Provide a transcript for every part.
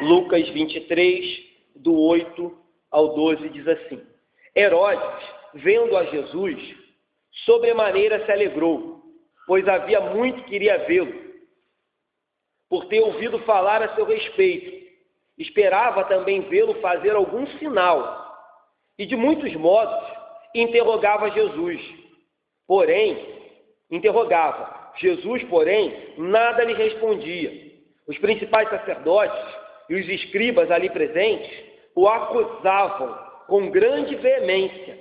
Lucas 23, do 8 ao 12, diz assim: Herodes, vendo a Jesus, sobremaneira se alegrou, pois havia muito que queria vê-lo, por ter ouvido falar a seu respeito. Esperava também vê-lo fazer algum sinal, e de muitos modos interrogava Jesus. Jesus, porém, nada lhe respondia. Os principais sacerdotes e os escribas ali presentes o acusavam com grande veemência.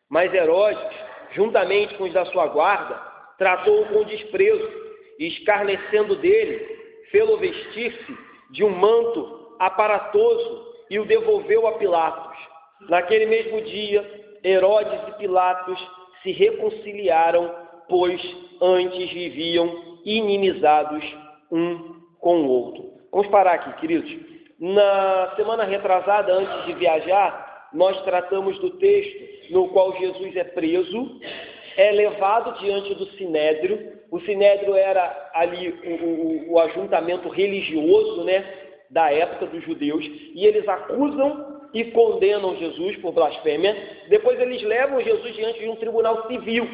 Mas Herodes, juntamente com os da sua guarda, tratou-o com desprezo e, escarnecendo dele, fê-lo vestir-se de um manto aparatoso e o devolveu a Pilatos. Naquele mesmo dia, Herodes e Pilatos se reconciliaram, pois antes viviam inimizados um com o outro. Vamos parar aqui, queridos. Na semana retrasada, antes de viajar, nós tratamos do texto no qual Jesus é preso, é levado diante do Sinédrio. O Sinédrio era ali o ajuntamento religioso, da época dos judeus, e eles acusam e condenam Jesus por blasfêmia. Depois eles levam Jesus diante de um tribunal civil,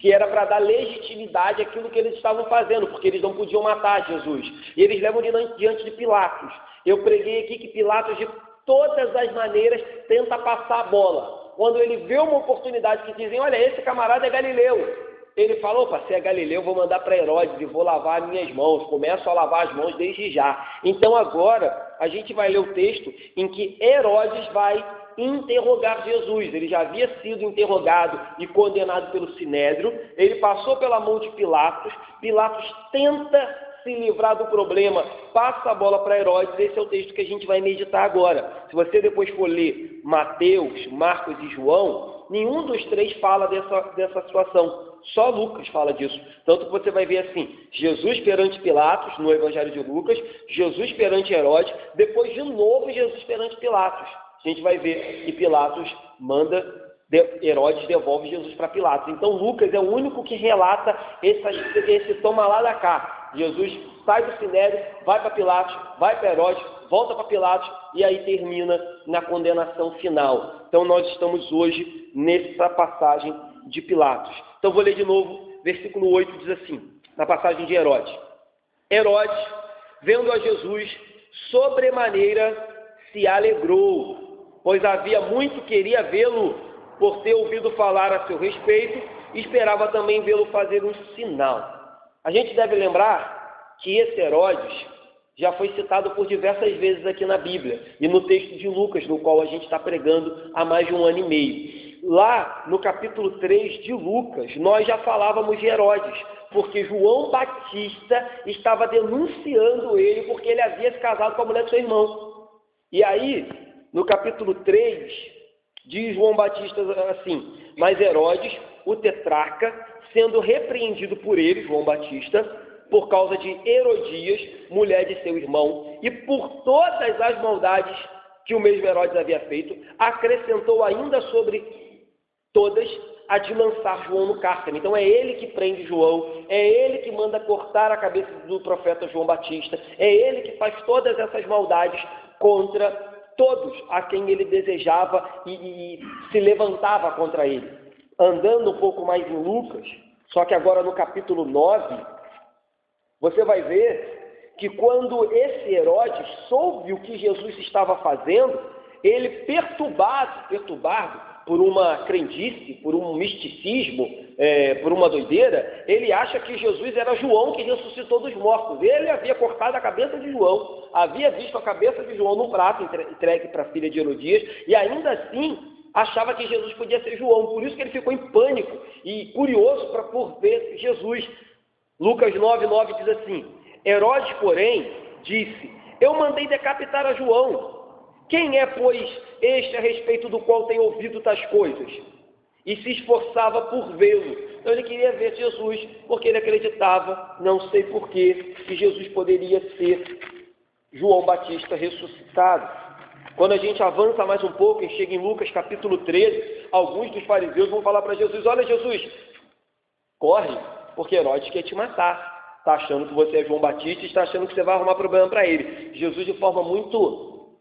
que era para dar legitimidade àquilo que eles estavam fazendo, porque eles não podiam matar Jesus. E eles levam diante de Pilatos. Eu preguei aqui que Pilatos, de todas as maneiras, tenta passar a bola. Quando ele vê uma oportunidade que dizem, olha, esse camarada é galileu, ele falou, opa, se é galileu, vou mandar para Herodes e vou lavar as minhas mãos. Começo a lavar as mãos desde já. Então agora a gente vai ler o texto em que Herodes vai interrogar Jesus. Ele já havia sido interrogado e condenado pelo Sinédrio. Ele passou pela mão de Pilatos. Pilatos tenta se livrar do problema, passa a bola para Herodes. Esse é o texto que a gente vai meditar agora. Se você depois for ler Mateus, Marcos e João, nenhum dos três fala dessa situação. Só Lucas fala disso. Tanto que você vai ver assim, Jesus perante Pilatos, no Evangelho de Lucas, Jesus perante Herodes, depois de novo Jesus perante Pilatos. A gente vai ver que Pilatos Herodes devolve Jesus para Pilatos. Então Lucas é o único que relata esse toma lá da cá. Jesus sai do Sinédrio, vai para Pilatos, vai para Herodes, volta para Pilatos e aí termina na condenação final. Então nós estamos hoje nessa passagem de Pilatos. Então vou ler de novo, versículo 8 diz assim, na passagem de Herodes. Herodes, vendo a Jesus, sobremaneira se alegrou, pois havia muito queria vê-lo, por ter ouvido falar a seu respeito, e esperava também vê-lo fazer um sinal. A gente deve lembrar que esse Herodes já foi citado por diversas vezes aqui na Bíblia, e no texto de Lucas, no qual a gente está pregando há mais de 1 ano e meio. Lá no capítulo 3 de Lucas, nós já falávamos de Herodes, porque João Batista estava denunciando ele porque ele havia se casado com a mulher do seu irmão. E aí, no capítulo 3, diz João Batista assim, mas Herodes, o tetrarca, sendo repreendido por ele, João Batista, por causa de Herodias, mulher de seu irmão, e por todas as maldades que o mesmo Herodes havia feito, acrescentou ainda sobre todas a de lançar João no cárcere. Então é ele que prende João, é ele que manda cortar a cabeça do profeta João Batista, é ele que faz todas essas maldades contra todos a quem ele desejava e se levantava contra ele. Andando um pouco mais em Lucas, só que agora no capítulo 9, você vai ver que quando esse Herodes soube o que Jesus estava fazendo, ele perturbado por uma crendice, por um misticismo, por uma doideira, ele acha que Jesus era João que ressuscitou dos mortos. Ele havia cortado a cabeça de João, havia visto a cabeça de João no prato entregue para a filha de Herodias, e ainda assim achava que Jesus podia ser João. Por isso que ele ficou em pânico e curioso por ver Jesus. Lucas 9:9 diz assim, Herodes, porém, disse, eu mandei decapitar a João. Quem é, pois, este a respeito do qual tem ouvido tais coisas? E se esforçava por vê-lo. Então ele queria ver Jesus, porque ele acreditava, não sei porquê, que Jesus poderia ser João Batista ressuscitado. Quando a gente avança mais um pouco e chega em Lucas capítulo 13, alguns dos fariseus vão falar para Jesus, olha Jesus, corre, porque Herodes quer te matar. está achando que você é João Batista e está achando que você vai arrumar problema para ele. Jesus, de forma muito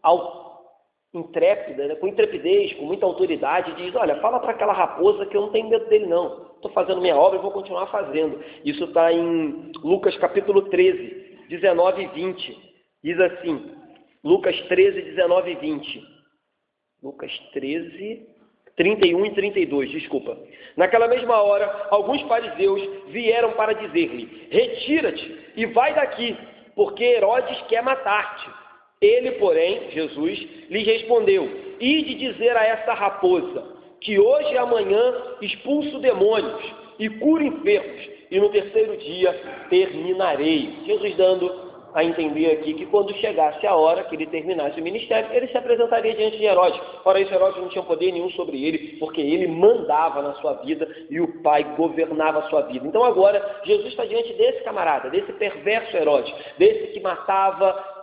intrépida, né, com intrepidez, com muita autoridade, diz: olha, fala para aquela raposa que eu não tenho medo dele não, estou fazendo minha obra e vou continuar fazendo. Isso está em Lucas capítulo 13, 19 e 20, diz assim, Lucas 13, 19 e 20, Lucas 13, 31 e 32, desculpa. Naquela mesma hora, alguns fariseus vieram para dizer-lhe: retira-te e vai daqui, porque Herodes quer matar-te. Ele, porém, Jesus, lhe respondeu: ide dizer a essa raposa que hoje e amanhã expulso demônios e curo enfermos, e no terceiro dia terminarei. Jesus dando a entender aqui que quando chegasse a hora que ele terminasse o ministério, ele se apresentaria diante de Herodes. Ora, isso, Herodes não tinha poder nenhum sobre ele, porque ele mandava na sua vida e o Pai governava a sua vida. Então agora, Jesus está diante desse camarada, desse perverso Herodes, desse que matava,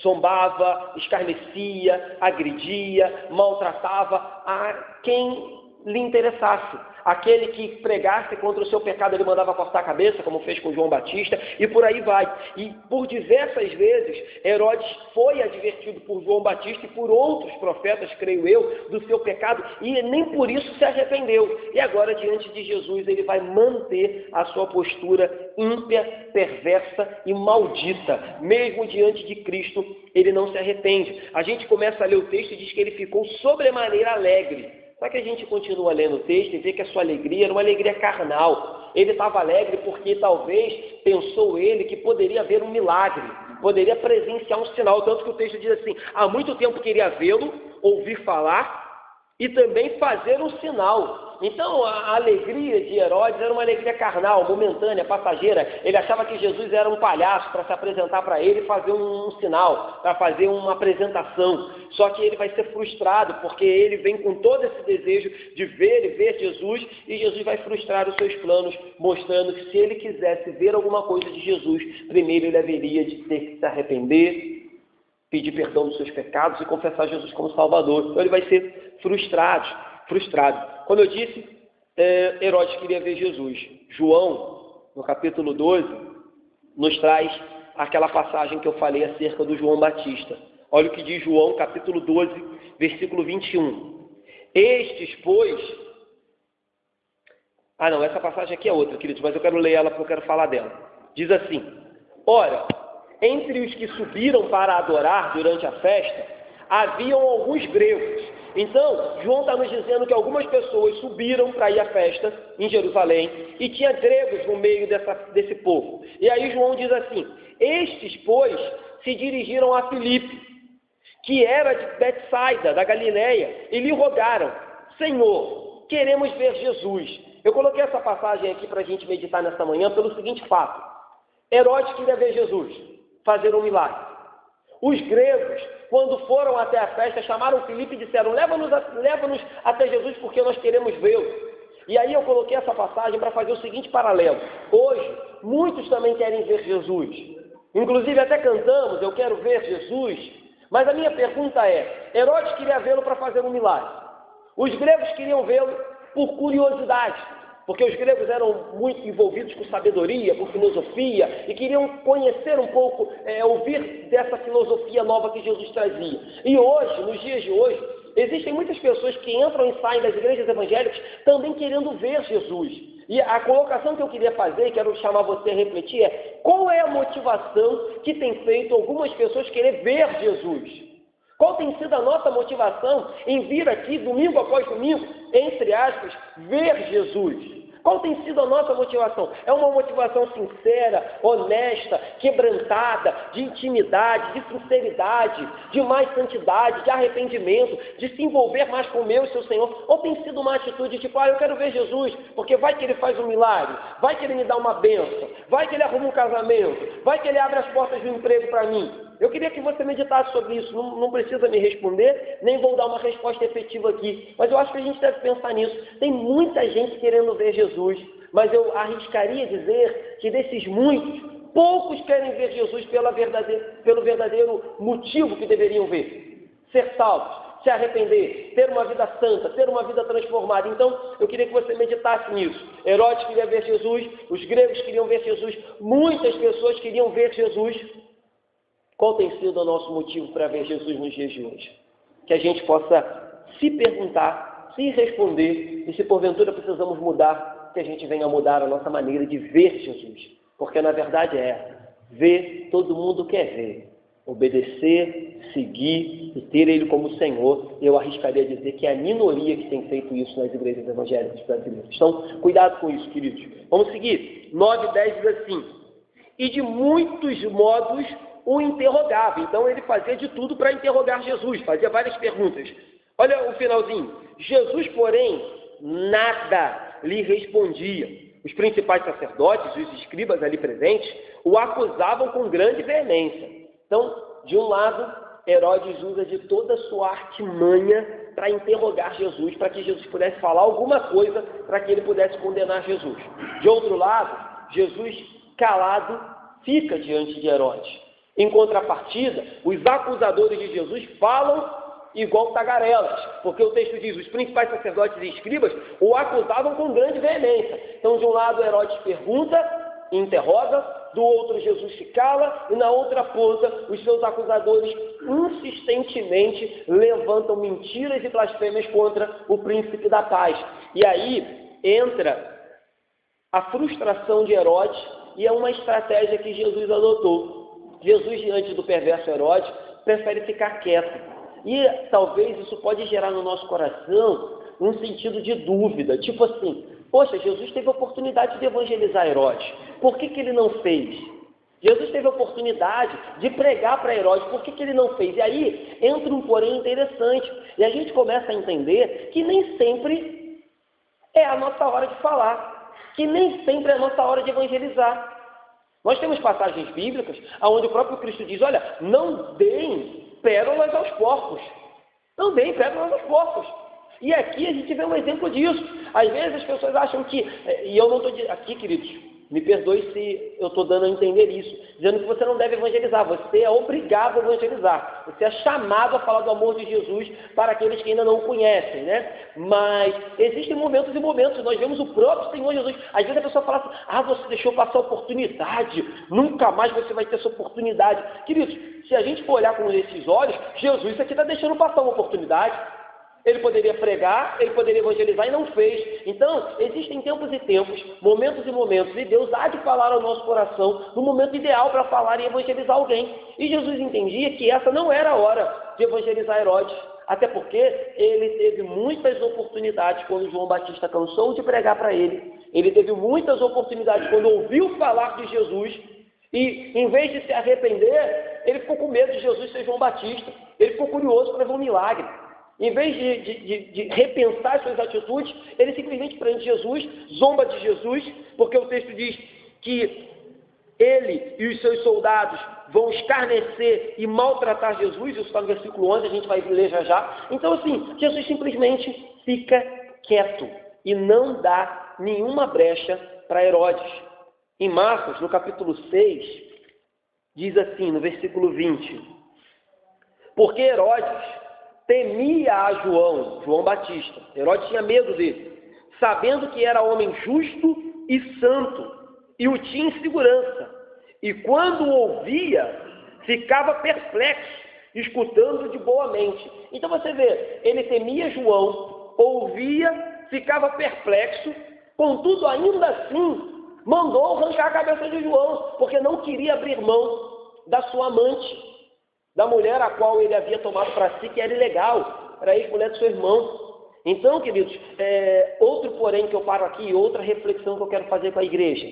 zombava, escarnecia, agredia, maltratava a quem lhe interessasse. Aquele que pregasse contra o seu pecado, ele mandava cortar a cabeça, como fez com João Batista, e por aí vai. E por diversas vezes, Herodes foi advertido por João Batista e por outros profetas, creio eu, do seu pecado, e nem por isso se arrependeu. E agora, diante de Jesus, ele vai manter a sua postura ímpia, perversa e maldita. Mesmo diante de Cristo, ele não se arrepende. A gente começa a ler o texto e diz que ele ficou sobremaneira alegre. Só que a gente continua lendo o texto e vê que a sua alegria era uma alegria carnal. Ele estava alegre porque talvez pensou ele que poderia haver um milagre, poderia presenciar um sinal. Tanto que o texto diz assim: há muito tempo queria vê-lo, ouvir falar e também fazer um sinal. Então a alegria de Herodes era uma alegria carnal, momentânea, passageira. Ele achava que Jesus era um palhaço para se apresentar para ele e fazer um sinal, para fazer uma apresentação. Só que ele vai ser frustrado, porque ele vem com todo esse desejo de ver e ver Jesus, e Jesus vai frustrar os seus planos, mostrando que se ele quisesse ver alguma coisa de Jesus, primeiro ele haveria de ter que se arrepender, pedir perdão dos seus pecados e confessar Jesus como Salvador. Então ele vai ser frustrado. Como eu disse, Herodes queria ver Jesus. João, no capítulo 12, nos traz aquela passagem que eu falei acerca do João Batista. Olha o que diz João, capítulo 12, versículo 21. Estes, pois... não, essa passagem aqui é outra, queridos, mas eu quero ler ela porque eu quero falar dela. Diz assim: ora, entre os que subiram para adorar durante a festa, haviam alguns gregos. Então, João está nos dizendo que algumas pessoas subiram para ir à festa em Jerusalém e tinha gregos no meio desse povo. E aí João diz assim: estes, pois, se dirigiram a Filipe, que era de Betsaida, da Galileia, e lhe rogaram: Senhor, queremos ver Jesus. Eu coloquei essa passagem aqui para a gente meditar nesta manhã pelo seguinte fato: Herodes queria ver Jesus, fazer um milagre. Os gregos, quando foram até a festa, chamaram Filipe e disseram: leva-nos até Jesus porque nós queremos vê-lo. E aí eu coloquei essa passagem para fazer o seguinte paralelo: hoje, muitos também querem ver Jesus. Inclusive até cantamos: eu quero ver Jesus. Mas a minha pergunta é: Herodes queria vê-lo para fazer um milagre. Os gregos queriam vê-lo por curiosidade, porque os gregos eram muito envolvidos com sabedoria, com filosofia, e queriam conhecer um pouco, ouvir dessa filosofia nova que Jesus trazia. E hoje, nos dias de hoje, existem muitas pessoas que entram e saem das igrejas evangélicas também querendo ver Jesus. E a colocação que eu queria fazer, e quero chamar você a refletir, é: qual é a motivação que tem feito algumas pessoas querer ver Jesus? Qual tem sido a nossa motivação em vir aqui, domingo após domingo, entre aspas, ver Jesus? Qual tem sido a nossa motivação? É uma motivação sincera, honesta, quebrantada, de intimidade, de sinceridade, de mais santidade, de arrependimento, de se envolver mais com o meu e seu Senhor? Ou tem sido uma atitude tipo: eu quero ver Jesus, porque vai que ele faz um milagre, vai que ele me dá uma bênção, vai que ele arruma um casamento, vai que ele abre as portas do emprego para mim? Eu queria que você meditasse sobre isso. Não precisa me responder, nem vou dar uma resposta efetiva aqui, mas eu acho que a gente deve pensar nisso. Tem muita gente querendo ver Jesus, mas eu arriscaria dizer que desses muitos, poucos querem ver Jesus pelo verdadeiro motivo que deveriam ver: ser salvos, se arrepender, ter uma vida santa, ter uma vida transformada. Então, eu queria que você meditasse nisso. Herodes queria ver Jesus, os gregos queriam ver Jesus, muitas pessoas queriam ver Jesus. Qual tem sido o nosso motivo para ver Jesus nos dias de hoje? Que a gente possa se perguntar, se responder, e se porventura precisamos mudar, que a gente venha mudar a nossa maneira de ver Jesus. Porque na verdade é essa: ver, todo mundo quer ver. Obedecer, seguir e ter Ele como Senhor. Eu arriscaria dizer que é a minoria que tem feito isso nas igrejas evangélicas brasileiras. Então, cuidado com isso, queridos. Vamos seguir. 9:10 diz assim: e de muitos modos o interrogava. Então, ele fazia de tudo para interrogar Jesus, fazia várias perguntas. Olha o finalzinho. Jesus, porém, nada lhe respondia. Os principais sacerdotes e os escribas ali presentes o acusavam com grande veemência. Então, de um lado, Herodes usa de toda a sua artimanha para interrogar Jesus, para que Jesus pudesse falar alguma coisa, para que ele pudesse condenar Jesus. De outro lado, Jesus, calado, fica diante de Herodes. Em contrapartida, os acusadores de Jesus falam igual tagarelas, porque o texto diz: os principais sacerdotes e escribas o acusavam com grande veemência. Então, de um lado, Herodes pergunta, interroga, do outro Jesus se cala, e na outra ponta os seus acusadores insistentemente levantam mentiras e blasfêmias contra o príncipe da paz. E aí entra a frustração de Herodes, e é uma estratégia que Jesus adotou. Jesus, diante do perverso Herodes, prefere ficar quieto. E talvez isso pode gerar no nosso coração um sentido de dúvida, tipo assim: poxa, Jesus teve a oportunidade de evangelizar Herodes, por que ele não fez? Jesus teve a oportunidade de pregar para Herodes, por que ele não fez? E aí entra um porém interessante, e a gente começa a entender que nem sempre é a nossa hora de falar, que nem sempre é a nossa hora de evangelizar. Nós temos passagens bíblicas onde o próprio Cristo diz: olha, não deem pérolas aos porcos. Não deem pérolas aos porcos. E aqui a gente vê um exemplo disso. Às vezes as pessoas acham que, e eu não estou aqui, queridos, me perdoe se eu estou dando a entender isso, dizendo que você não deve evangelizar, você é obrigado a evangelizar, você é chamado a falar do amor de Jesus para aqueles que ainda não o conhecem, né? Mas existem momentos e momentos, nós vemos o próprio Senhor Jesus. Às vezes a pessoa fala assim: você deixou passar a oportunidade, nunca mais você vai ter essa oportunidade. Queridos, se a gente for olhar com esses olhos, Jesus aqui está deixando passar uma oportunidade. Ele poderia pregar, ele poderia evangelizar e não fez. Então, existem tempos e tempos, momentos e momentos, e Deus há de falar ao nosso coração no momento ideal para falar e evangelizar alguém. E Jesus entendia que essa não era a hora de evangelizar Herodes, até porque ele teve muitas oportunidades quando João Batista cansou de pregar para ele. Ele teve muitas oportunidades quando ouviu falar de Jesus e, em vez de se arrepender, ele ficou com medo de Jesus ser João Batista. Ele ficou curioso para ver um milagre. Em vez de repensar suas atitudes, ele simplesmente prende Jesus, zomba de Jesus, porque o texto diz que ele e os seus soldados vão escarnecer e maltratar Jesus. Isso está no versículo 11, a gente vai ler já já. Então, assim, Jesus simplesmente fica quieto e não dá nenhuma brecha para Herodes. Em Marcos, no capítulo 6, diz assim, no versículo 20: porque Herodes temia a João Batista. Herodes tinha medo dele, sabendo que era homem justo e santo, e o tinha em segurança. E quando o ouvia, ficava perplexo, escutando de boa mente. Então você vê, ele temia João, ouvia, ficava perplexo, contudo, ainda assim, mandou arrancar a cabeça de João, porque não queria abrir mão da sua amante, da mulher a qual ele havia tomado para si, que era ilegal, era a ex-mulher do seu irmão. Então, queridos, outro porém que eu paro aqui, outra reflexão que eu quero fazer com a igreja: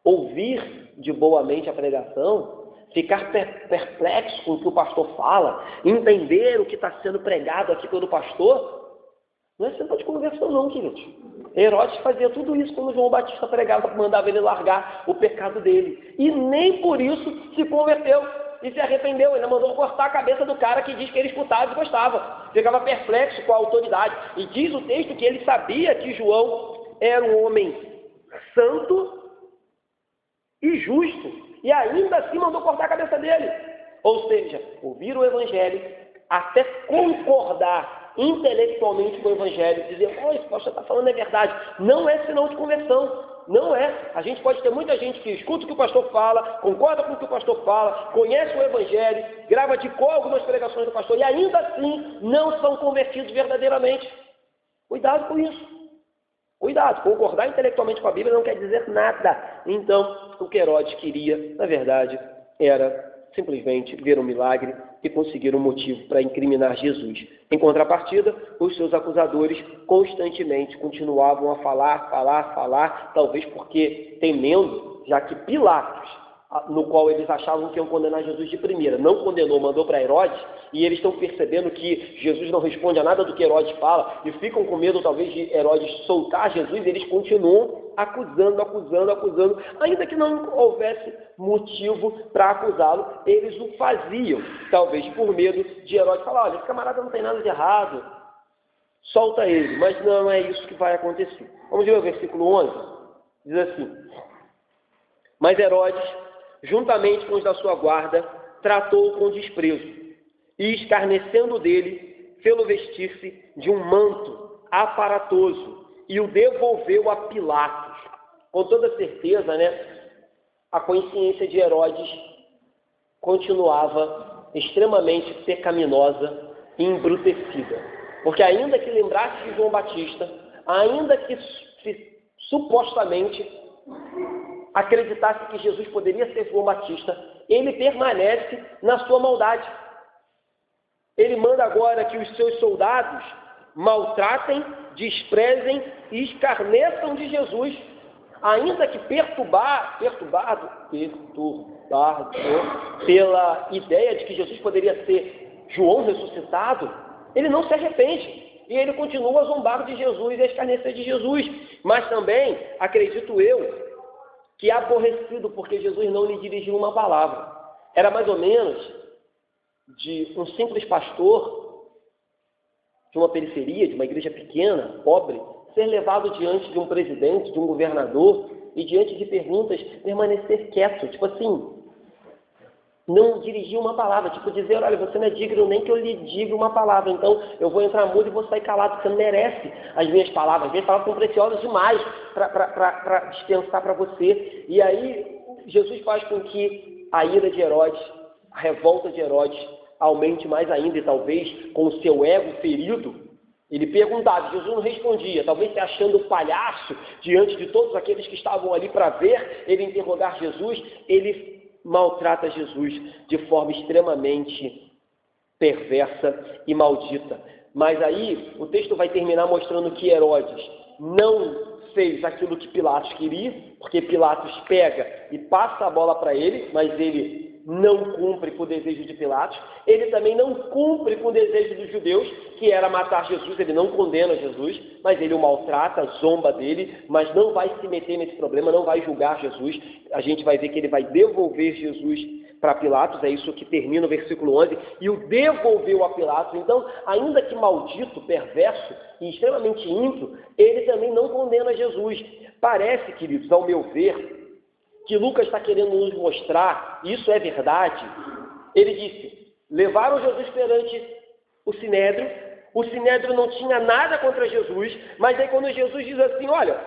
ouvir de boa mente a pregação, ficar perplexo com o que o pastor fala, entender o que está sendo pregado aqui pelo pastor, não é centro de conversão não, queridos. Herodes fazia tudo isso quando João Batista pregava, mandava ele largar o pecado dele, e nem por isso se converteu e se arrependeu. Ele mandou cortar a cabeça do cara que diz que ele escutava e gostava. Ficava perplexo com a autoridade. E diz o texto que ele sabia que João era um homem santo e justo. E ainda assim mandou cortar a cabeça dele. Ou seja, ouvir o evangelho, até concordar intelectualmente com o Evangelho, dizer, oh, isso que o pastor está falando é verdade, não é sinal de conversão. Não é. A gente pode ter muita gente que escuta o que o pastor fala, concorda com o que o pastor fala, conhece o Evangelho, grava de cor algumas pregações do pastor e ainda assim não são convertidos verdadeiramente. Cuidado com isso. Cuidado. Concordar intelectualmente com a Bíblia não quer dizer nada. Então, o que Herodes queria, na verdade, era simplesmente ver um milagre e conseguir um motivo para incriminar Jesus. Em contrapartida, os seus acusadores constantemente continuavam a falar, talvez porque temendo, já que Pilatos, no qual eles achavam que iam condenar Jesus de primeira, não condenou, mandou para Herodes, e eles estão percebendo que Jesus não responde a nada do que Herodes fala, e ficam com medo talvez de Herodes soltar Jesus, eles continuam acusando, ainda que não houvesse motivo para acusá-lo, eles o faziam, talvez por medo de Herodes falar, olha, esse camarada não tem nada de errado, solta ele, mas não é isso que vai acontecer. Vamos ver o versículo 11, diz assim, mas Herodes, juntamente com os da sua guarda, tratou-o com desprezo, e escarnecendo dele, fê-lo vestir-se de um manto aparatoso, e o devolveu a Pilatos. Com toda certeza, a consciência de Herodes continuava extremamente pecaminosa e embrutecida. Porque ainda que lembrasse de João Batista, ainda que supostamente acreditasse que Jesus poderia ser João Batista, ele permanece na sua maldade. Ele manda agora que os seus soldados maltratem, desprezem e escarneçam de Jesus, ainda que perturbado pela ideia de que Jesus poderia ser João ressuscitado, ele não se arrepende e ele continua a zombar de Jesus e a escarnecer de Jesus, mas também, acredito eu, que é aborrecido porque Jesus não lhe dirigiu uma palavra. Era mais ou menos de um simples pastor de uma periferia, de uma igreja pequena, pobre, ser levado diante de um presidente, de um governador, e diante de perguntas, permanecer quieto, tipo assim, não dirigir uma palavra, tipo dizer, olha, você não é digno nem que eu lhe diga uma palavra, então eu vou entrar mudo e vou sair calado, você não merece as minhas palavras são preciosas demais para dispensar para você. E aí Jesus faz com que a ira de Herodes, a revolta de Herodes, aumente mais ainda, e talvez com o seu ego ferido, ele perguntava, Jesus não respondia, talvez se achando palhaço diante de todos aqueles que estavam ali para ver ele interrogar Jesus, ele maltrata Jesus de forma extremamente perversa e maldita. Mas aí o texto vai terminar mostrando que Herodes não fez aquilo que Pilatos queria, porque Pilatos pega e passa a bola para ele, mas ele não cumpre com o desejo de Pilatos, ele também não cumpre com o desejo dos judeus, que era matar Jesus, ele não condena Jesus, mas ele o maltrata, zomba dele, mas não vai se meter nesse problema, não vai julgar Jesus. A gente vai ver que ele vai devolver Jesus para Pilatos, é isso que termina o versículo 11, e o devolveu a Pilatos. Então, ainda que maldito, perverso e extremamente ímpio, ele também não condena Jesus. Parece, queridos, ao meu ver, que Lucas está querendo nos mostrar, isso é verdade, ele disse, levaram Jesus perante o Sinédrio não tinha nada contra Jesus, mas aí quando Jesus diz assim, olha,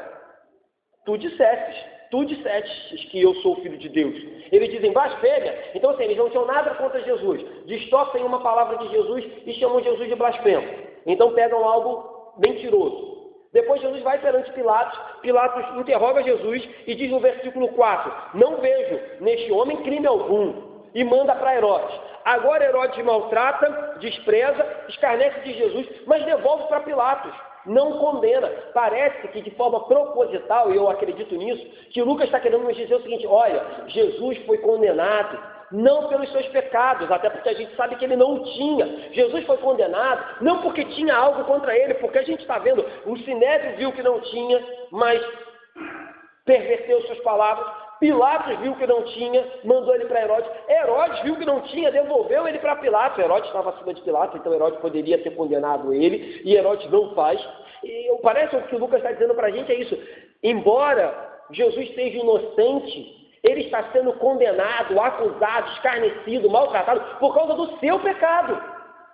tu dissestes que eu sou o Filho de Deus, eles dizem blasfêmia, então assim, eles não tinham nada contra Jesus, distorcem uma palavra de Jesus e chamam Jesus de blasfemo, então pegam algo mentiroso. Depois Jesus vai perante Pilatos, Pilatos interroga Jesus e diz no versículo 4, não vejo neste homem crime algum, e manda para Herodes. Agora Herodes maltrata, despreza, escarnece de Jesus, mas devolve para Pilatos, não condena. Parece que de forma proposital, e eu acredito nisso, que Lucas está querendo nos dizer o seguinte, olha, Jesus foi condenado, não pelos seus pecados, até porque a gente sabe que ele não tinha. Jesus foi condenado, não porque tinha algo contra ele, porque a gente está vendo, o Sinédrio viu que não tinha, mas perverteu suas palavras. Pilatos viu que não tinha, mandou ele para Herodes. Herodes viu que não tinha, devolveu ele para Pilatos. Herodes estava acima de Pilatos, então Herodes poderia ter condenado ele, e Herodes não faz. E parece que o que o Lucas está dizendo para a gente é isso. Embora Jesus seja inocente, ele está sendo condenado, acusado, escarnecido, maltratado por causa do seu pecado.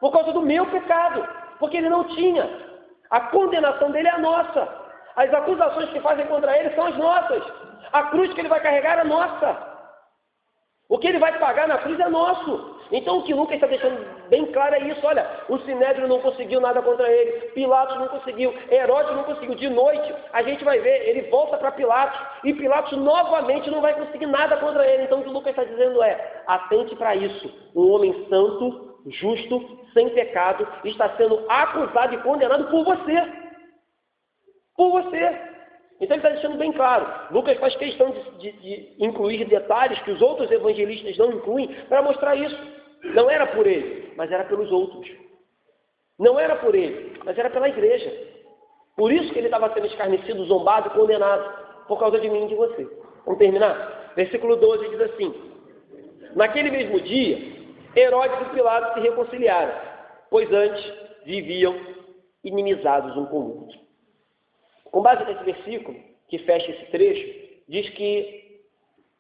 por causa do meu pecado, porque ele não tinha. A condenação dele é a nossa. As acusações que fazem contra ele são as nossas. A cruz que ele vai carregar é nossa. O que ele vai pagar na cruz é nosso. Então o que Lucas está deixando bem claro é isso. Olha, o Sinédrio não conseguiu nada contra ele, Pilatos não conseguiu, Herodes não conseguiu. De noite, a gente vai ver, ele volta para Pilatos, e Pilatos novamente não vai conseguir nada contra ele. Então o que o Lucas está dizendo é, atente para isso. Um homem santo, justo, sem pecado, está sendo acusado e condenado por você. Por você. Então ele está deixando bem claro. Lucas faz questão de incluir detalhes que os outros evangelistas não incluem para mostrar isso. Não era por ele, mas era pelos outros. Não era por ele, mas era pela igreja. Por isso que ele estava sendo escarnecido, zombado e condenado, por causa de mim e de você. Vamos terminar? Versículo 12 diz assim: naquele mesmo dia, Herodes e Pilatos se reconciliaram, pois antes viviam inimizados um com o outro. Com base nesse versículo, que fecha esse trecho, diz que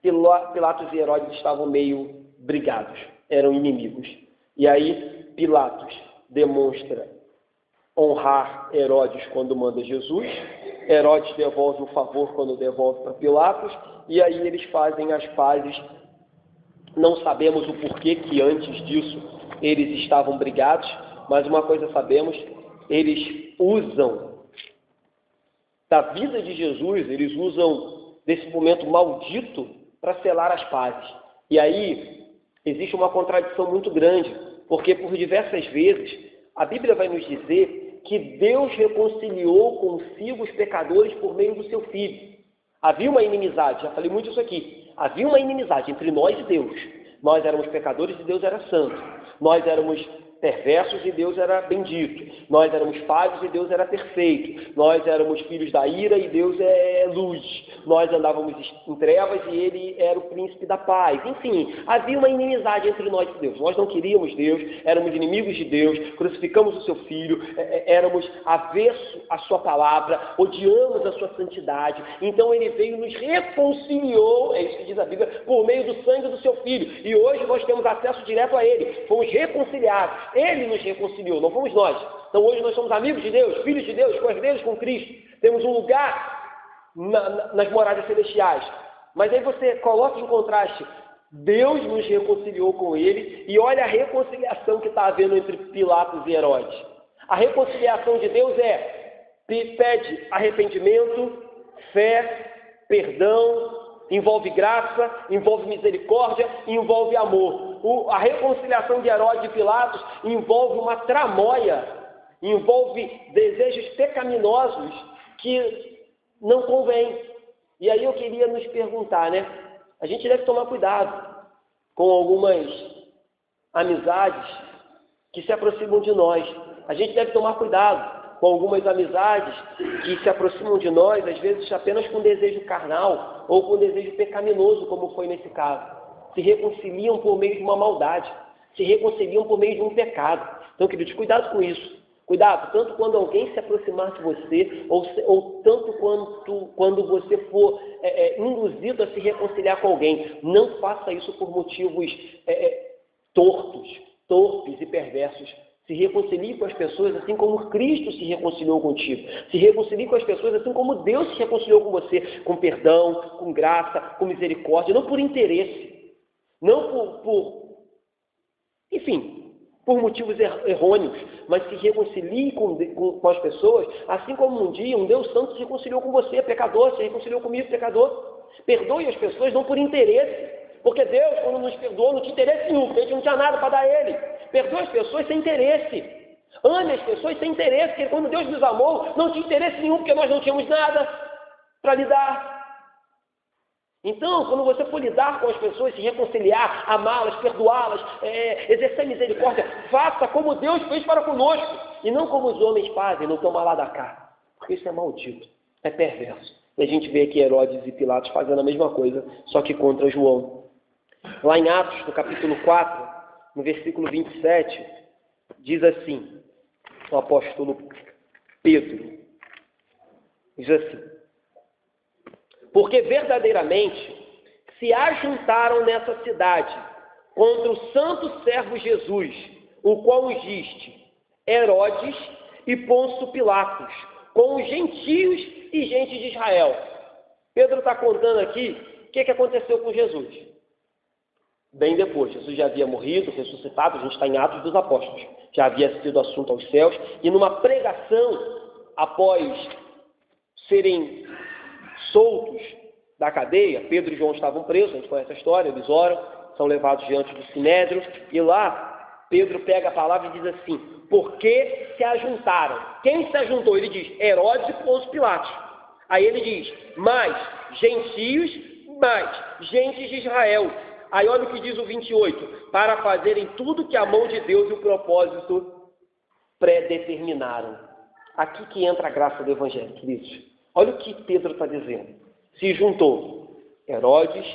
Pilatos e Herodes estavam meio brigados, eram inimigos. E aí Pilatos demonstra honrar Herodes quando manda Jesus, Herodes devolve o favor quando devolve para Pilatos, e aí eles fazem as pazes. Não sabemos o porquê que antes disso eles estavam brigados, mas uma coisa sabemos, eles usam da vida de Jesus, eles usam desse momento maldito para selar as pazes. E aí existe uma contradição muito grande, porque por diversas vezes a Bíblia vai nos dizer que Deus reconciliou consigo os pecadores por meio do seu Filho. Havia uma inimizade, já falei muito isso aqui, havia uma inimizade entre nós e Deus. Nós éramos pecadores e Deus era santo. Nós éramos perversos e Deus era bendito. Nós éramos falhos e Deus era perfeito. Nós éramos filhos da ira e Deus é luz. Nós andávamos em trevas e Ele era o príncipe da paz. Enfim, havia uma inimizade entre nós e Deus. Nós não queríamos Deus, éramos inimigos de Deus, crucificamos o seu Filho, éramos avessos à sua palavra, odiamos a sua santidade. Então Ele veio e nos reconciliou, é isso que diz a Bíblia, por meio do sangue do seu Filho. E hoje nós temos acesso direto a Ele. Fomos reconciliados. Ele nos reconciliou, não fomos nós. Então hoje nós somos amigos de Deus, filhos de Deus, co-herdeiros com Cristo. Temos um lugar nas moradas celestiais. Mas aí você coloca em contraste, Deus nos reconciliou com Ele, e olha a reconciliação que está havendo entre Pilatos e Herodes. A reconciliação de Deus pede arrependimento, fé, perdão, envolve graça, envolve misericórdia, envolve amor. A reconciliação de Herodes e Pilatos envolve uma tramóia, envolve desejos pecaminosos que não convém. E aí eu queria nos perguntar, né? A gente deve tomar cuidado com algumas amizades que se aproximam de nós. A gente deve tomar cuidado com algumas amizades que se aproximam de nós, às vezes apenas com desejo carnal ou com desejo pecaminoso, como foi nesse caso. Se reconciliam por meio de uma maldade, se reconciliam por meio de um pecado. Então, queridos, cuidado com isso. Cuidado, tanto quando alguém se aproximar de você, ou tanto quando você for induzido a se reconciliar com alguém. Não faça isso por motivos torpes e perversos. Se reconcilie com as pessoas assim como Cristo se reconciliou contigo. Se reconcilie com as pessoas assim como Deus se reconciliou com você, com perdão, com graça, com misericórdia, não por interesse, não por motivos errôneos, mas se reconcilie com as pessoas, assim como um dia um Deus Santo se reconciliou com você, pecador, se reconciliou comigo, pecador. Perdoe as pessoas não por interesse, porque Deus, quando nos perdoou, não tinha interesse nenhum, porque a gente não tinha nada para dar a Ele. Perdoe as pessoas sem interesse. Ame as pessoas sem interesse, porque quando Deus nos amou, não tinha interesse nenhum, porque nós não tínhamos nada para lhe dar. Então, quando você for lidar com as pessoas, se reconciliar, amá-las, perdoá-las, exercer misericórdia, faça como Deus fez para conosco, e não como os homens fazem, não toma lá da cá. Porque isso é maldito, é perverso. E a gente vê aqui Herodes e Pilatos fazendo a mesma coisa, só que contra João. Lá em Atos, no capítulo 4, no versículo 27, diz assim, o apóstolo Pedro, diz assim: porque verdadeiramente se ajuntaram nessa cidade contra o santo servo Jesus o qual ungiste Herodes e Pôncio Pilatos, com os gentios e gente de Israel. Pedro está contando aqui o que aconteceu com Jesus. Bem depois, Jesus já havia morrido, ressuscitado, a gente está em Atos dos Apóstolos, já havia sido assunto aos céus, e numa pregação, após serem soltos da cadeia, Pedro e João estavam presos, a gente conhece a história, eles oram, são levados diante do Sinédrio, e lá Pedro pega a palavra e diz assim: por que se ajuntaram? Quem se ajuntou? Ele diz, Herodes e Pôncio Pilatos. Aí ele diz, mais gentios, mais gentes de Israel. Aí olha o que diz o 28, para fazerem tudo que a mão de Deus e o propósito predeterminaram. Aqui que entra a graça do Evangelho, queridos. Olha o que Pedro está dizendo. Se juntou Herodes,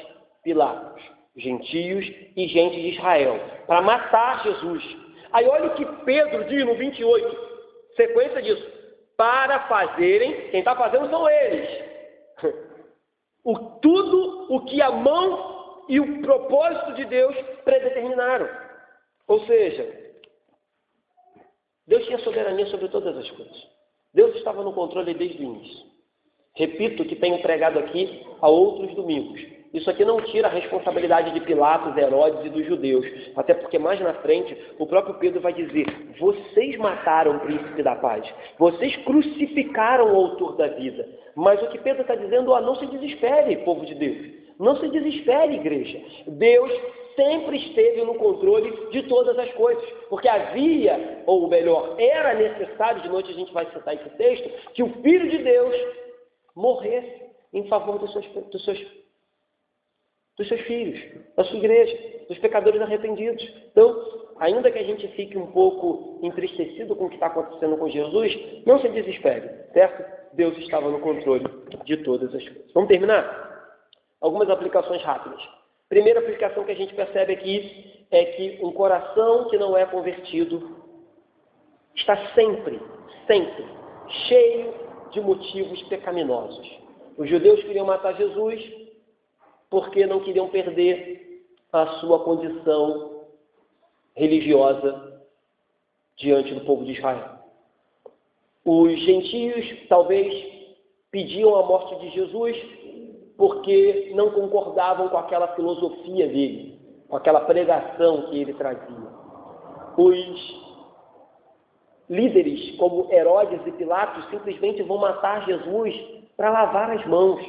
Pilatos, gentios e gente de Israel, para matar Jesus. Aí olha o que Pedro diz no 28, sequência disso, para fazerem, quem está fazendo são eles, tudo o que a mão e o propósito de Deus predeterminaram. Ou seja, Deus tinha soberania sobre todas as coisas. Deus estava no controle desde o início. Repito o que tenho pregado aqui a outros domingos. Isso aqui não tira a responsabilidade de Pilatos, Herodes e dos judeus. Até porque mais na frente, o próprio Pedro vai dizer, vocês mataram o príncipe da paz. Vocês crucificaram o autor da vida. Mas o que Pedro está dizendo, não se desespere, povo de Deus. Não se desespere, igreja. Deus sempre esteve no controle de todas as coisas. Porque havia, ou melhor, era necessário, de noite a gente vai citar esse texto, que o Filho de Deus morresse em favor dos seus filhos, da sua igreja, dos pecadores arrependidos. Então, ainda que a gente fique um pouco entristecido com o que está acontecendo com Jesus, não se desespere, certo? Deus estava no controle de todas as coisas. Vamos terminar? Algumas aplicações rápidas. Primeira aplicação que a gente percebe aqui é que um coração que não é convertido está sempre cheio de motivos pecaminosos. Os judeus queriam matar Jesus porque não queriam perder a sua condição religiosa diante do povo de Israel. Os gentios talvez pediam a morte de Jesus porque não concordavam com aquela filosofia dele, com aquela pregação que ele trazia. Os líderes como Herodes e Pilatos simplesmente vão matar Jesus para lavar as mãos,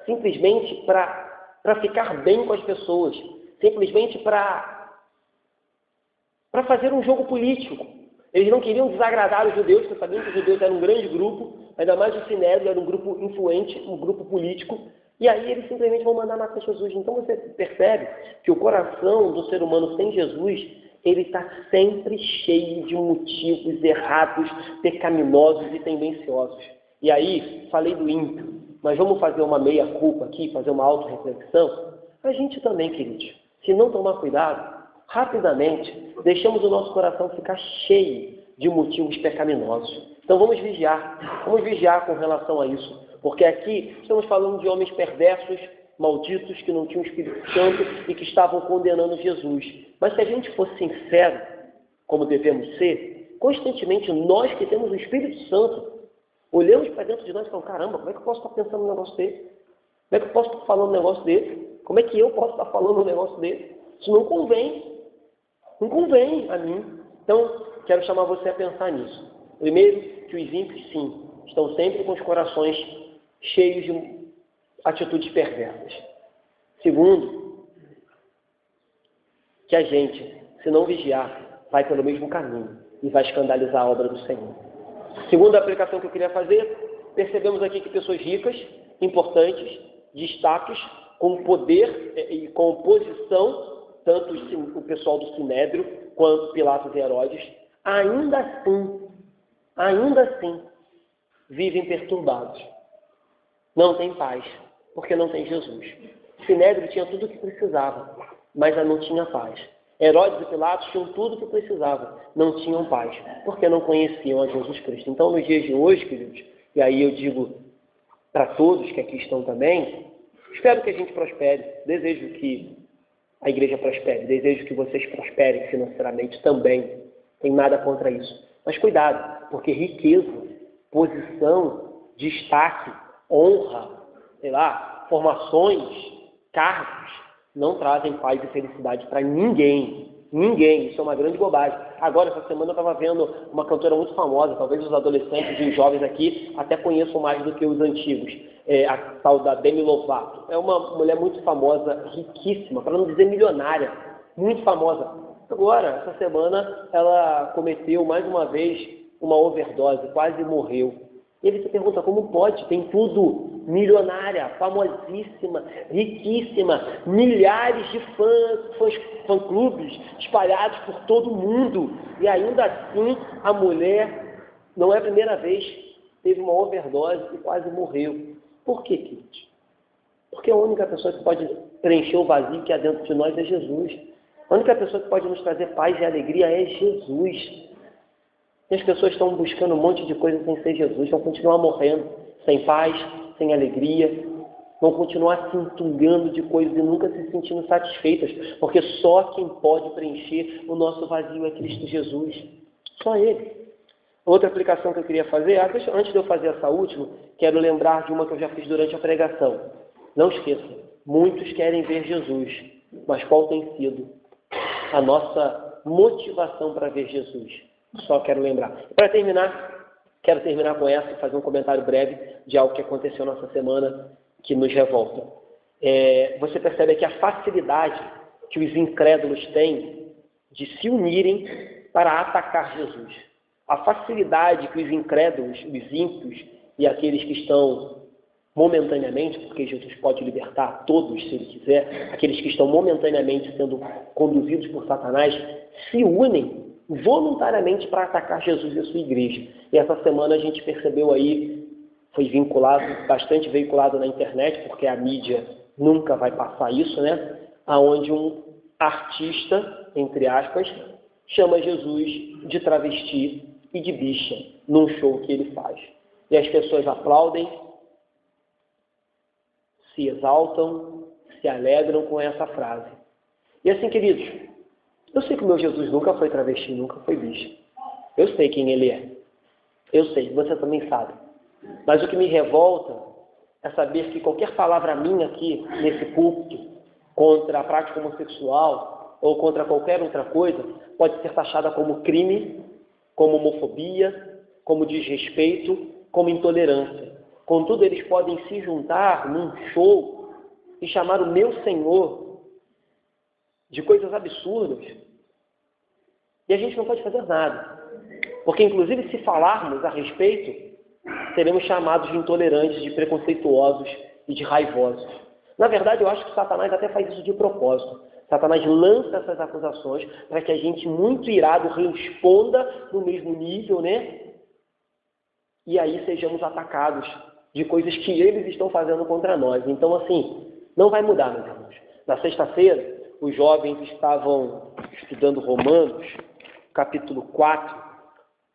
simplesmente para ficar bem com as pessoas, simplesmente para fazer um jogo político. Eles não queriam desagradar os judeus, porque sabiam que os judeus eram um grande grupo, ainda mais o Sinédrio era um grupo influente, um grupo político, e aí eles simplesmente vão mandar matar Jesus. Então você percebe que o coração do ser humano sem Jesus, ele está sempre cheio de motivos errados, pecaminosos e tendenciosos. E aí, falei do ímpio, mas vamos fazer uma meia-culpa aqui, fazer uma auto-reflexão? A gente também, queridos, se não tomar cuidado, rapidamente deixamos o nosso coração ficar cheio de motivos pecaminosos. Então vamos vigiar com relação a isso, porque aqui estamos falando de homens perversos, malditos, que não tinham Espírito Santo e que estavam condenando Jesus. Mas se a gente for sincero, como devemos ser, constantemente nós que temos o Espírito Santo, olhamos para dentro de nós e falamos, caramba, como é que eu posso estar pensando um negócio desse? Como é que eu posso estar falando um negócio desse? Como é que eu posso estar falando um negócio desse? Isso não convém a mim. Então, quero chamar você a pensar nisso. Primeiro, que os ímpios, sim, estão sempre com os corações cheios de atitudes perversas. Segundo, que a gente, se não vigiar, vai pelo mesmo caminho e vai escandalizar a obra do Senhor. Segunda aplicação que eu queria fazer, percebemos aqui que pessoas ricas, importantes, destaques, com poder e com posição, tanto o pessoal do Sinédrio quanto Pilatos e Herodes, ainda assim, vivem perturbados. Não tem paz, porque não tem Jesus. O Sinédrio tinha tudo o que precisava, mas não tinha paz. Herodes e Pilatos tinham tudo o que precisavam, não tinham paz, porque não conheciam a Jesus Cristo. Então, nos dias de hoje, queridos, e aí eu digo para todos que aqui estão também, espero que a gente prospere, desejo que a igreja prospere. Desejo que vocês prosperem financeiramente também. Tem nada contra isso. Mas cuidado, porque riqueza, posição, destaque, honra, sei lá, formações, cargos, não trazem paz e felicidade para ninguém. Ninguém. Isso é uma grande bobagem. Agora, essa semana eu estava vendo uma cantora muito famosa, talvez os adolescentes e os jovens aqui até conheçam mais do que os antigos, a tal da Demi Lovato. É uma mulher muito famosa, riquíssima, para não dizer milionária, muito famosa. Agora, essa semana, ela cometeu mais uma vez uma overdose, quase morreu. E ele se pergunta como pode, tem tudo, milionária, famosíssima, riquíssima, milhares de fã-clubes espalhados por todo o mundo. E ainda assim, a mulher, não é a primeira vez, teve uma overdose e quase morreu. Por quê, queridos? Porque a única pessoa que pode preencher o vazio que há dentro de nós é Jesus. A única pessoa que pode nos trazer paz e alegria é Jesus. E as pessoas estão buscando um monte de coisa sem ser Jesus, vão continuar morrendo, sem paz, sem alegria, vão continuar se entulhando de coisas e nunca se sentindo satisfeitas, porque só quem pode preencher o nosso vazio é Cristo Jesus. Só Ele. Outra aplicação que eu queria fazer, antes de eu fazer essa última, quero lembrar de uma que eu já fiz durante a pregação. Não esqueça, muitos querem ver Jesus, mas qual tem sido a nossa motivação para ver Jesus? Só quero lembrar. Para terminar, quero terminar com essa e fazer um comentário breve de algo que aconteceu nessa semana que nos revolta. Você percebe que a facilidade que os incrédulos têm de se unirem para atacar Jesus. A facilidade que os incrédulos, os ímpios e aqueles que estão momentaneamente, porque Jesus pode libertar a todos se Ele quiser, aqueles que estão momentaneamente sendo conduzidos por Satanás, se unem voluntariamente para atacar Jesus e a sua igreja. E essa semana a gente percebeu aí, foi bastante veiculado na internet, porque a mídia nunca vai passar isso, né? Aonde um artista, entre aspas, chama Jesus de travesti e de bicha num show que ele faz. E as pessoas aplaudem, se exaltam, se alegram com essa frase. E assim, queridos, eu sei que o meu Jesus nunca foi travesti, nunca foi bicha. Eu sei quem Ele é. Eu sei, você também sabe. Mas o que me revolta é saber que qualquer palavra minha aqui, nesse púlpito, contra a prática homossexual ou contra qualquer outra coisa, pode ser taxada como crime, como homofobia, como desrespeito, como intolerância. Contudo, eles podem se juntar num show e chamar o meu Senhor de coisas absurdas. E a gente não pode fazer nada. Porque, inclusive, se falarmos a respeito, seremos chamados de intolerantes, de preconceituosos e de raivosos. Na verdade, eu acho que Satanás até faz isso de propósito. Satanás lança essas acusações para que a gente, muito irado, responda no mesmo nível, né? E aí sejamos atacados de coisas que eles estão fazendo contra nós. Então, assim, não vai mudar, meus irmãos. Na sexta-feira, os jovens estavam estudando Romanos, capítulo 4.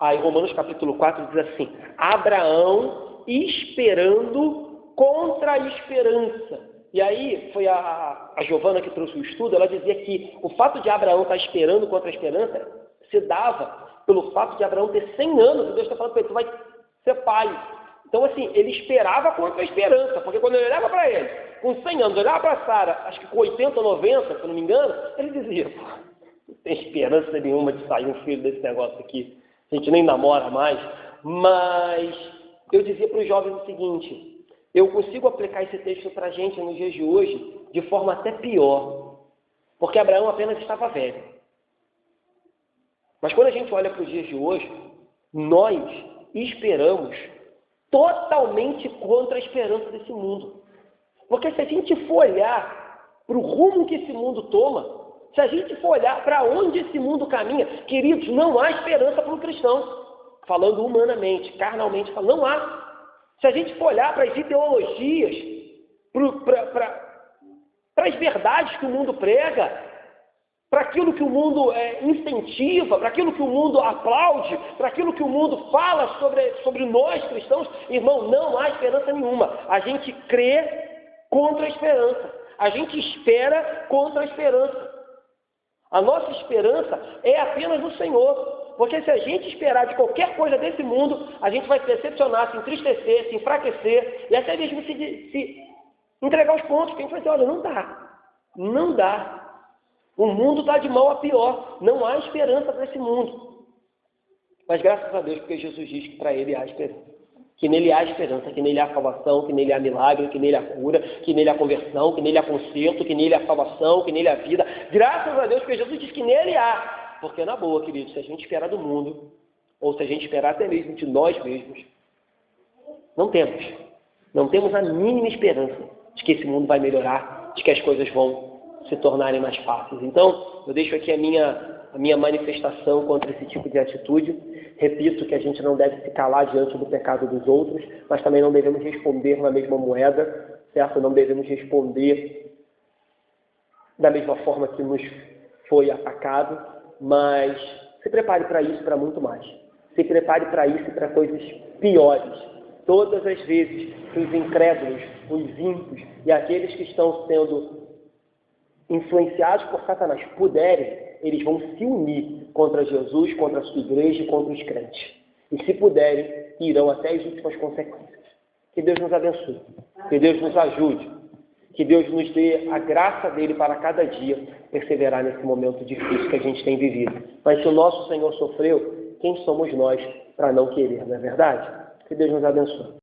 Aí, Romanos, capítulo 4, diz assim: Abraão esperando contra a esperança. E aí, foi a Giovana que trouxe o estudo, ela dizia que o fato de Abraão estar esperando contra a esperança se dava pelo fato de Abraão ter 100 anos, e Deus está falando para ele, tu vai ser pai. Então, assim, ele esperava contra a esperança, porque quando ele olhava para ele, com 100 anos, olhava para Sara, acho que com 80 ou 90, se eu não me engano, ele dizia, não tem esperança nenhuma de sair um filho desse negócio aqui, a gente nem namora mais. Mas eu dizia para os jovens o seguinte: eu consigo aplicar esse texto para a gente nos dias de hoje de forma até pior, porque Abraão apenas estava velho. Mas quando a gente olha para os dias de hoje, nós esperamos totalmente contra a esperança desse mundo. Porque se a gente for olhar para o rumo que esse mundo toma, se a gente for olhar para onde esse mundo caminha, queridos, não há esperança para o cristão. Falando humanamente, carnalmente, não há. Se a gente for olhar para as ideologias, para as verdades que o mundo prega, para aquilo que o mundo incentiva, para aquilo que o mundo aplaude, para aquilo que o mundo fala sobre nós cristãos, irmão, não há esperança nenhuma. A gente crê contra a esperança. A gente espera contra a esperança. A nossa esperança é apenas no Senhor. Porque se a gente esperar de qualquer coisa desse mundo, a gente vai se decepcionar, se entristecer, se enfraquecer e até mesmo se entregar os pontos. Porque a gente vai dizer, olha, não dá. Não dá. O mundo está de mal a pior. Não há esperança para esse mundo. Mas graças a Deus, porque Jesus diz que para Ele há esperança. Que nele há esperança, que nele há salvação, que nele há milagre, que nele há cura, que nele há conversão, que nele há conserto, que nele há salvação, que nele há vida. Graças a Deus, porque Jesus diz que nele há. Porque na boa, querido, se a gente esperar do mundo, ou se a gente esperar até mesmo de nós mesmos, não temos a mínima esperança de que esse mundo vai melhorar, de que as coisas vão se tornarem mais fáceis. Então, eu deixo aqui a minha manifestação contra esse tipo de atitude. Repito que a gente não deve se calar diante do pecado dos outros, mas também não devemos responder na mesma moeda, certo? Não devemos responder da mesma forma que nos foi atacado, mas se prepare para isso e para muito mais. Se prepare para isso e para coisas piores. Todas as vezes que os incrédulos, os ímpios e aqueles que estão sendo influenciados por Satanás puderem, eles vão se unir contra Jesus, contra a sua igreja e contra os crentes. E se puderem, irão até as últimas consequências. Que Deus nos abençoe. Que Deus nos ajude. Que Deus nos dê a graça dele para cada dia perseverar nesse momento difícil que a gente tem vivido. Mas se o nosso Senhor sofreu, quem somos nós para não querer, não é verdade? Que Deus nos abençoe.